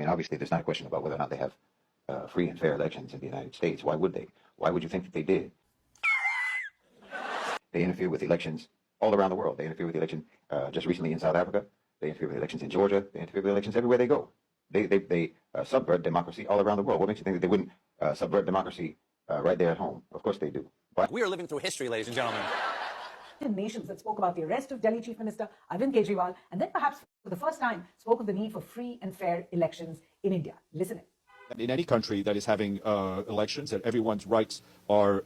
mean, obviously, there's not a question about whether or not they have free and fair elections in the United States. Why would they? Why would you think that they did? They interfere with elections all around the world. They interfere with the election just recently in South Africa. They interfere with elections in Georgia. They interfere with elections everywhere they go. They subvert democracy all around the world. What makes you think that they wouldn't subvert democracy right there at home? Of course they do. But we are living through history, ladies and gentlemen. Nations that spoke about the arrest of Delhi Chief Minister Arvind Kejriwal, and then perhaps for the first time spoke of the need for free and fair elections in India. Listen in. In any country that is having elections, that everyone's rights are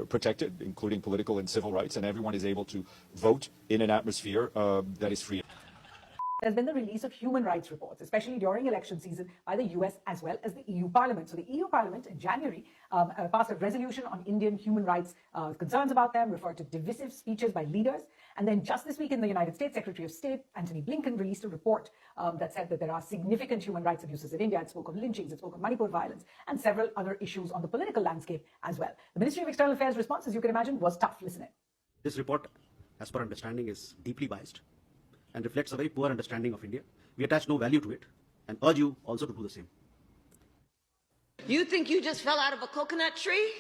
protected, including political and civil rights, and everyone is able to vote in an atmosphere that is free. There's been the release of human rights reports, especially during election season, by the US as well as the EU Parliament. So the EU Parliament in January passed a resolution on Indian human rights concerns about them, referred to divisive speeches by leaders. And then just this week in the United States, Secretary of State Antony Blinken released a report that said that there are significant human rights abuses in India. It spoke of lynchings, it spoke of Manipur violence, and several other issues on the political landscape as well. The Ministry of External Affairs response, as you can imagine, was tough. Listen in. This report, as per understanding, is deeply biased and reflects a very poor understanding of India. We attach no value to it and urge you also to do the same. You think you just fell out of a coconut tree?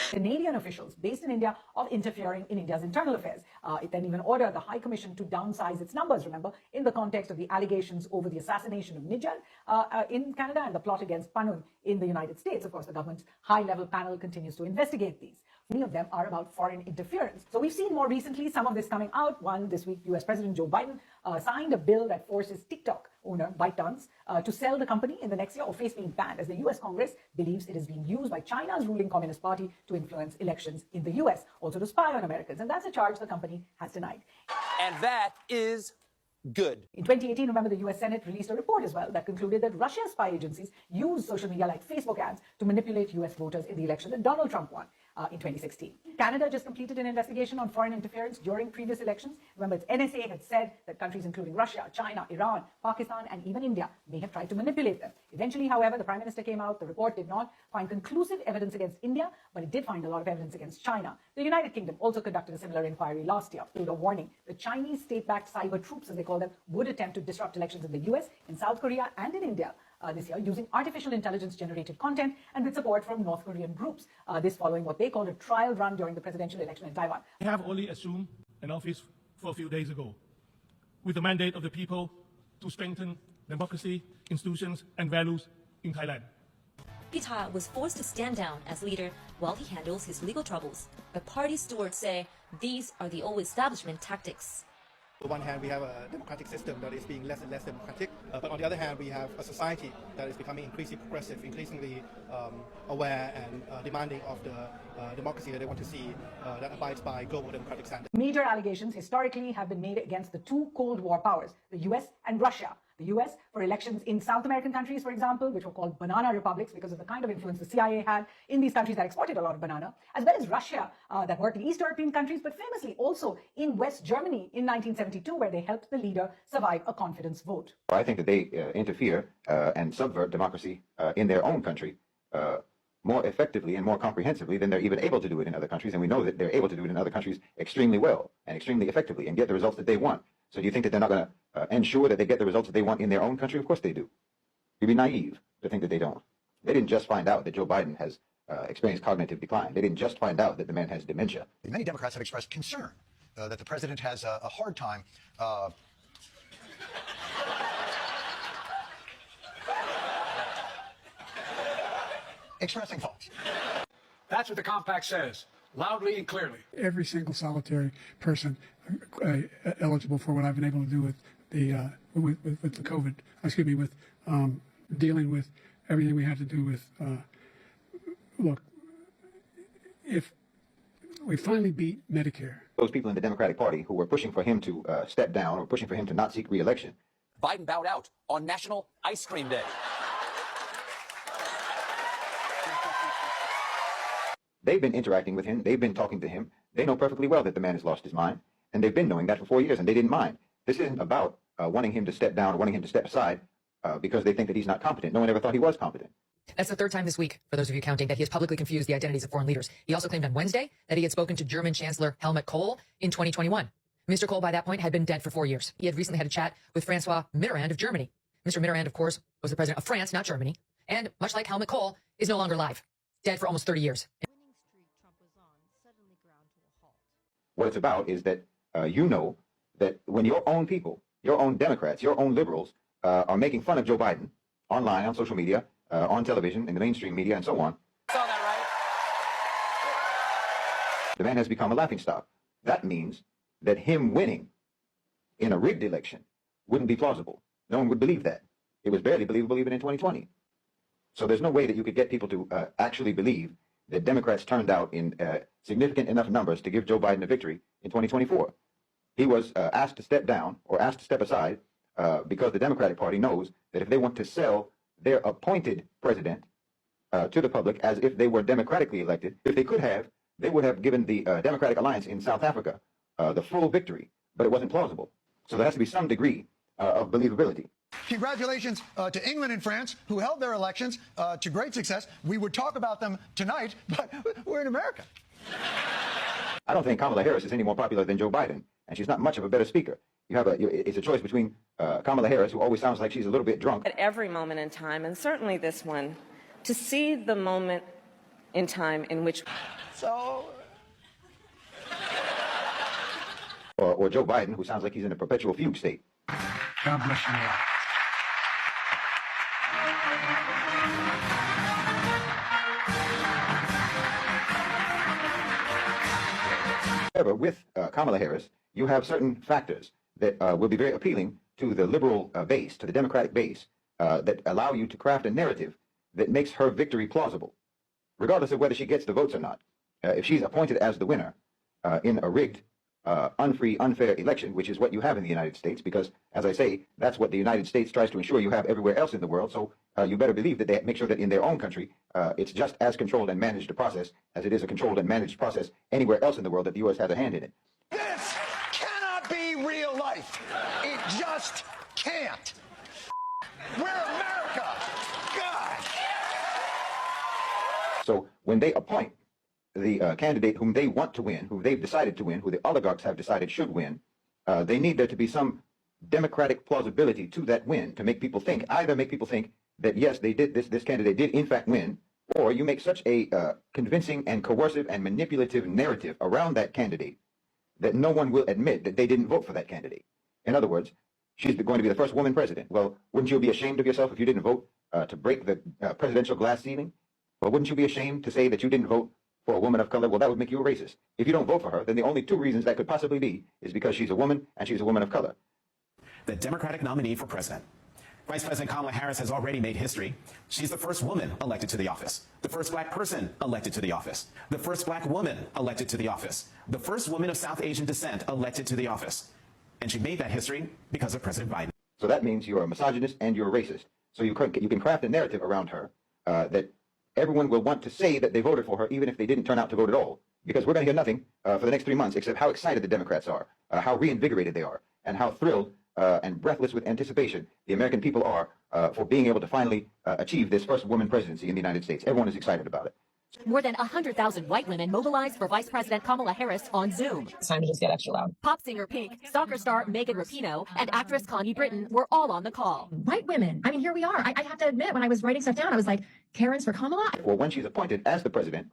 Canadian officials based in India of interfering in India's internal affairs. It then even ordered the High Commission to downsize its numbers, remember, in the context of the allegations over the assassination of Nijjar in Canada and the plot against Panun in the United States. Of course, the government's high-level panel continues to investigate these. Many of them are about foreign interference. So we've seen more recently some of this coming out. One, this week, US President Joe Biden signed a bill that forces TikTok owner ByteDance to sell the company in the next year or face being banned, as the US Congress believes it is being used by China's ruling Communist Party to influence elections in the US, also to spy on Americans. And that's a charge the company has denied. And that is good. In 2018, remember, the US Senate released a report as well that concluded that Russia's spy agencies used social media like Facebook ads to manipulate US voters in the election that Donald Trump won in 2016. Canada just completed an investigation on foreign interference during previous elections. Remember, its NSA had said that countries including Russia, China, Iran, Pakistan, and even India may have tried to manipulate them. Eventually, however, the Prime Minister came out. The report did not find conclusive evidence against India, but it did find a lot of evidence against China. The United Kingdom also conducted a similar inquiry last year with a warning. The Chinese state-backed cyber troops, as they call them, would attempt to disrupt elections in the US, in South Korea, and in India this year using artificial intelligence-generated content and with support from North Korean groups. This following what they called a trial run during the presidential election in Taiwan. We have only assumed an office for a few days ago with the mandate of the people to strengthen democracy, institutions, and values in Thailand. Pita was forced to stand down as leader while he handles his legal troubles. But party stewards say these are the old establishment tactics. On one hand, we have a democratic system that is being less and less democratic, but on the other hand, we have a society that is becoming increasingly progressive, increasingly aware and demanding of the democracy that they want to see that abides by global democratic standards. Major allegations historically have been made against the two Cold War powers, the US and Russia. The US for elections in South American countries, for example, which were called banana republics because of the kind of influence the CIA had in these countries that exported a lot of banana, as well as Russia that worked in East European countries, but famously also in West Germany in 1972, where they helped the leader survive a confidence vote. I think that they interfere and subvert democracy in their own country more effectively and more comprehensively than they're even able to do it in other countries. And we know that they're able to do it in other countries extremely well and extremely effectively and get the results that they want. So do you think that they're not going to ensure that they get the results that they want in their own country? Of course they do. You'd be naive to think that they don't. They didn't just find out that Joe Biden has experienced cognitive decline. They didn't just find out that the man has dementia. Many Democrats have expressed concern that the president has a hard time expressing thoughts. That's what the compact says, loudly and clearly. Every single solitary person eligible for what I've been able to do with the with the COVID, with dealing with everything we had to do with. Look, if we finally beat Medicare. Those people in the Democratic Party who were pushing for him to step down or pushing for him to not seek re-election. Biden bowed out on National Ice Cream Day. They've been interacting with him. They've been talking to him. They know perfectly well that the man has lost his mind. And they've been knowing that for 4 years, and they didn't mind. This isn't about wanting him to step down or wanting him to step aside because they think that he's not competent. No one ever thought he was competent. That's the third time this week, for those of you counting, that he has publicly confused the identities of foreign leaders. He also claimed on Wednesday that he had spoken to German Chancellor Helmut Kohl in 2021. Mr. Kohl, by that point, had been dead for 4 years. He had recently had a chat with Francois Mitterrand of Germany. Mr. Mitterrand, of course, was the president of France, not Germany. And much like Helmut Kohl, is no longer alive, dead for almost 30 years. What it's about is that you know that when your own people, your own Democrats, your own liberals are making fun of Joe Biden online, on social media, on television, in the mainstream media, and so on. Saw that right? The man has become a laughingstock. That means that him winning in a rigged election wouldn't be plausible. No one would believe that. It was barely believable even in 2020. So there's no way that you could get people to actually believe that Democrats turned out in significant enough numbers to give Joe Biden a victory in 2024. He was asked to step down or asked to step aside because the Democratic Party knows that if they want to sell their appointed president to the public as if they were democratically elected, if they could have, they would have given the Democratic Alliance in South Africa the full victory, but it wasn't plausible. So there has to be some degree of believability. Congratulations to England and France, who held their elections to great success. We would talk about them tonight, but we're in America. I don't think Kamala Harris is any more popular than Joe Biden, and she's not much of a better speaker. It's a choice between Kamala Harris, who always sounds like she's a little bit drunk. At every moment in time, and certainly this one, to see the moment in time in which... So... Or Joe Biden, who sounds like he's in a perpetual fugue state. God bless you all. However, with Kamala Harris, you have certain factors that will be very appealing to the liberal base, to the Democratic base, that allow you to craft a narrative that makes her victory plausible, regardless of whether she gets the votes or not. If she's appointed as the winner in a rigged, unfree, unfair election, which is what you have in the United States, because, as I say, that's what the United States tries to ensure you have everywhere else in the world, so you better believe that they make sure that in their own country, it's just as controlled and managed a process as it is a controlled and managed process anywhere else in the world that the U.S. has a hand in it. This cannot be real life. It just can't. We're America. God. So when they appoint the candidate whom they want to win, who they've decided to win, who the oligarchs have decided should win, they need there to be some democratic plausibility to that win to make people think, either make people think that, yes, they did this candidate did in fact win, or you make such a convincing and coercive and manipulative narrative around that candidate that no one will admit that they didn't vote for that candidate. In other words, she's going to be the first woman president. Well, wouldn't you be ashamed of yourself if you didn't vote to break the presidential glass ceiling? Well, wouldn't you be ashamed to say that you didn't vote for a woman of color? Well, that would make you a racist. If you don't vote for her, then the only two reasons that could possibly be is because she's a woman and she's a woman of color. The Democratic nominee for president. Vice President Kamala Harris has already made history. She's the first woman elected to the office, the first black person elected to the office, the first black woman elected to the office, the first woman of South Asian descent elected to the office. And she made that history because of President Biden. So that means you're a misogynist and you're a racist. So you can craft a narrative around her that everyone will want to say that they voted for her even if they didn't turn out to vote at all. Because we're going to hear nothing for the next 3 months except how excited the Democrats are, how reinvigorated they are, and how thrilled and breathless with anticipation the American people are for being able to finally achieve this first woman presidency in the United States. Everyone is excited about it. More than 100,000 white women mobilized for Vice President Kamala Harris on Zoom. It's time to just get extra loud. Pop singer Pink, soccer star Megan Rapinoe, and actress Connie Britton were all on the call. White women. I mean, here we are. I have to admit, when I was writing stuff down, I was like, Karen's for Kamala? Well, when she's appointed as the president,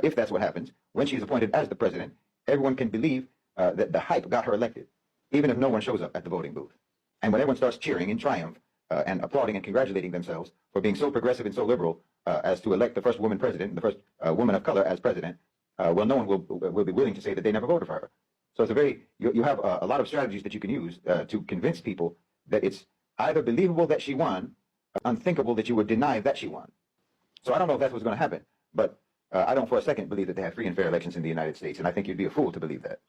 if that's what happens, when she's appointed as the president, everyone can believe that the hype got her elected, even if no one shows up at the voting booth. And when everyone starts cheering in triumph and applauding and congratulating themselves for being so progressive and so liberal as to elect the first woman president, the first woman of color as president, well, no one will be willing to say that they never voted for her. So it's you have a lot of strategies that you can use to convince people that it's either believable that she won, unthinkable that you would deny that she won. So I don't know if that's what's going to happen, but I don't for a second believe that they have free and fair elections in the United States, and I think you'd be a fool to believe that.